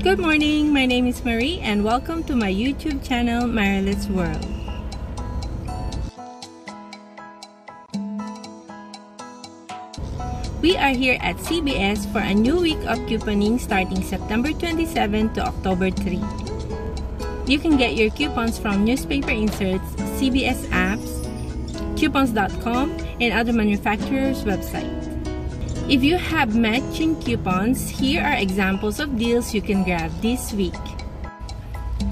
Good morning, my name is Marie and welcome to my YouTube channel, Marilet's World. We are here at CVS for a new week of couponing starting September 27 to October 3. You can get your coupons from newspaper inserts, CVS apps, coupons.com, and other manufacturers' websites. If you have matching coupons, here are examples of deals you can grab this week.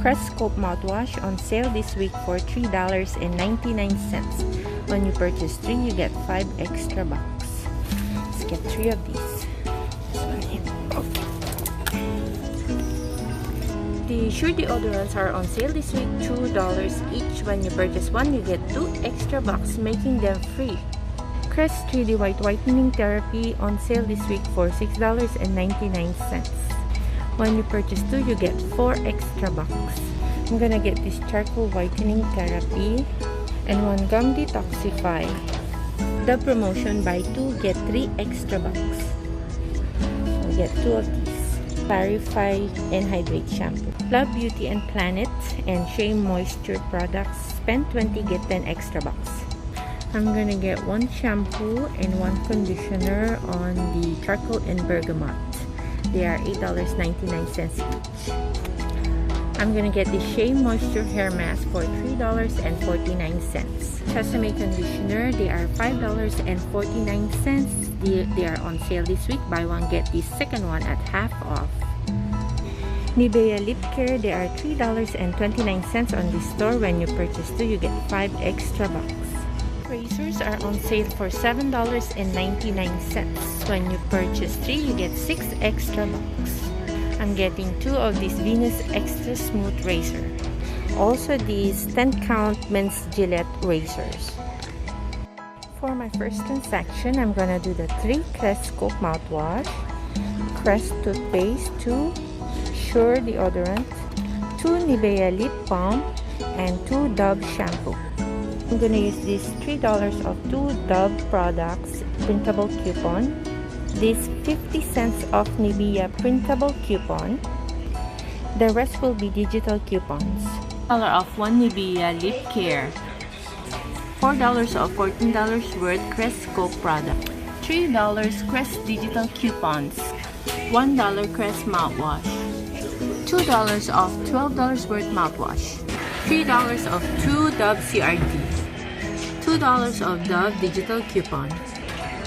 Crest Scope mouthwash on sale this week for $3.99. When you purchase 3, you get 5 extra bucks. Let's get 3 of these. The Sure deodorants are on sale this week, $2 each. When you purchase 1, you get 2 extra bucks, making them free. Crest 3D White Whitening Therapy on sale this week for $6.99. When you purchase 2, you get 4 extra bucks. I'm gonna get this Charcoal Whitening Therapy and 1 Gum Detoxify. The promotion: buy 2, get 3 extra bucks. I'll get 2 of these. Clarify and Hydrate Shampoo. Love Beauty and Planet and Shea Moisture products. Spend 20, get 10 extra bucks. I'm gonna get 1 shampoo and 1 conditioner on the Charcoal and Bergamot. They are $8.99 each. I'm gonna get the Shea Moisture Hair Mask for $3.49. Sesame Conditioner, they are $5.49. They are on sale this week. Buy 1, get the second one at half off. Nivea Lip Care, they are $3.29 on this store. When you purchase 2, you get 5 extra bucks. Razors are on sale for $7.99. When you purchase 3, you get 6 extra bucks. I'm getting 2 of these Venus Extra Smooth Razor. Also these 10 count men's Gillette razors. For my first transaction, I'm gonna do the 3 Crest Scope mouthwash, Crest toothpaste, 2 Sure deodorant, 2 Nivea lip balm, and 2 Dove shampoo. I'm gonna use this $3 of 2 Dove products printable coupon, this 50 cents off Nivea printable coupon. The rest will be digital coupons. $1 off 1 Nivea Lip Care, $4 off $14 worth Crest Scope product, $3 Crest digital coupons, $1 Crest mouthwash, $2 off $12 worth mouthwash, $3 off 2 Dove CRT, $2 of Dove digital coupon,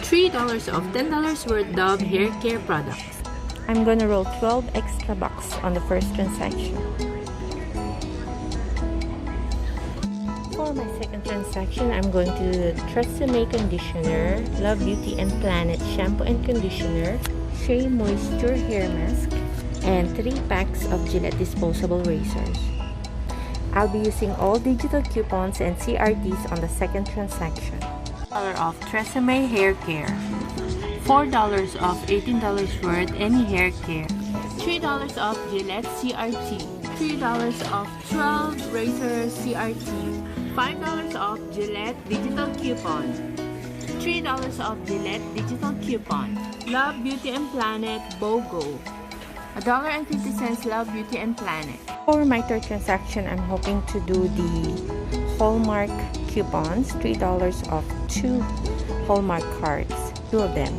$3 off $10 worth Dove hair care products. I'm gonna roll 12 extra bucks on the first transaction. For my second transaction, I'm going to do the Tresemme Conditioner, Love Beauty and Planet Shampoo and Conditioner, Shea Moisture Hair Mask, and 3 packs of Gillette disposable razors. I'll be using all digital coupons and CRTs on the second transaction. $1 off Tresemme Hair Care, $4 off $18 worth any hair care, $3 off Gillette CRT, $3 off 12 razors CRT, $5 off Gillette digital coupon, $3 off Gillette digital coupon, Love Beauty and Planet BOGO, $1.50 Love Beauty and Planet. For my third transaction, I'm hoping to do the Hallmark coupons, $3 off 2 Hallmark cards, 2 of them.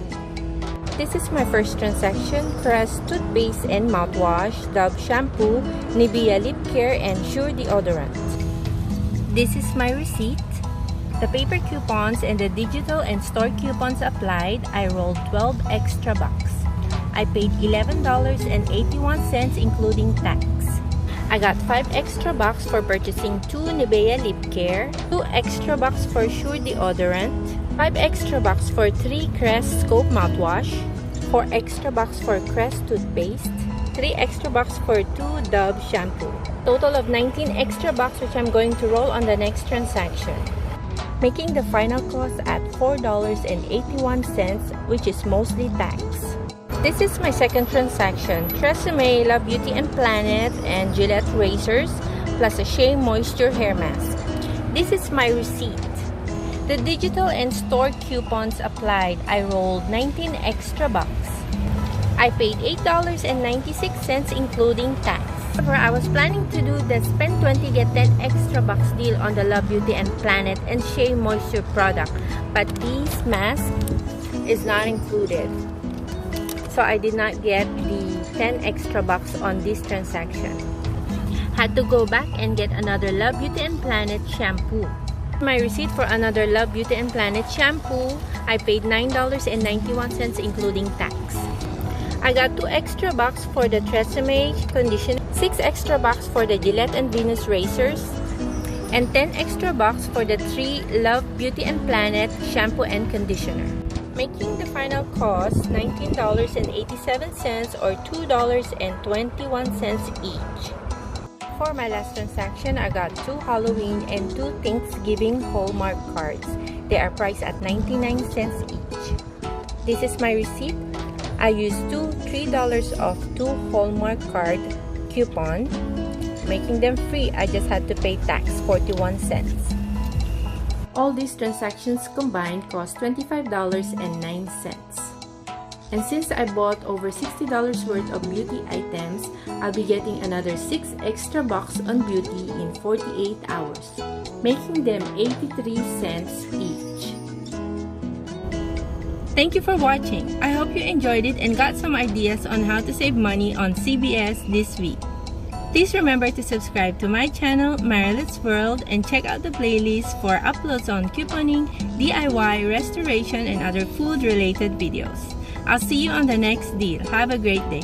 This is my first transaction: Crest toothpaste and mouthwash, Dove shampoo, Nivea lip care, and Sure deodorant. This is my receipt. The paper coupons and the digital and store coupons applied. I rolled 12 extra bucks. I paid $11.81 including tax. I got 5 extra bucks for purchasing 2 Nivea Lip Care, 2 extra bucks for Sure deodorant, 5 extra bucks for 3 Crest Scope mouthwash, 4 extra bucks for Crest toothpaste, 3 extra bucks for 2 Dove shampoo. Total of 19 extra bucks, which I'm going to roll on the next transaction, making the final cost at $4.81, which is mostly tax. This is my second transaction: Tresemme, Love Beauty and Planet, and Gillette razors, plus a Shea Moisture hair mask. This is my receipt. The digital and store coupons applied. I rolled 19 extra bucks. I paid $8.96 including tax. However, I was planning to do the spend 20 get 10 extra bucks deal on the Love Beauty and Planet and Shea Moisture product, but this mask is not included. So I did not get the 10 extra bucks on this transaction. Had to go back and get another Love Beauty and Planet shampoo. My receipt for another Love Beauty and Planet shampoo, I paid $9.91 including tax. I got 2 extra bucks for the Tresemme conditioner, 6 extra bucks for the Gillette and Venus razors, and 10 extra bucks for the 3 Love Beauty and Planet shampoo and conditioner, making the final cost $19.87 or $2.21 each. For my last transaction, I got 2 Halloween and 2 Thanksgiving Hallmark cards. They are priced at 99 cents each. This is my receipt. I used $3 off 2 Hallmark card coupon, making them free. I just had to pay tax 41 cents. All these transactions combined cost $25.09. And since I bought over $60 worth of beauty items, I'll be getting another 6 extra bucks on beauty in 48 hours, making them 83 cents each. Thank you for watching. I hope you enjoyed it and got some ideas on how to save money on CVS this week. Please remember to subscribe to my channel, Marilet's World, and check out the playlist for uploads on couponing, DIY, restoration, and other food-related videos. I'll see you on the next deal. Have a great day.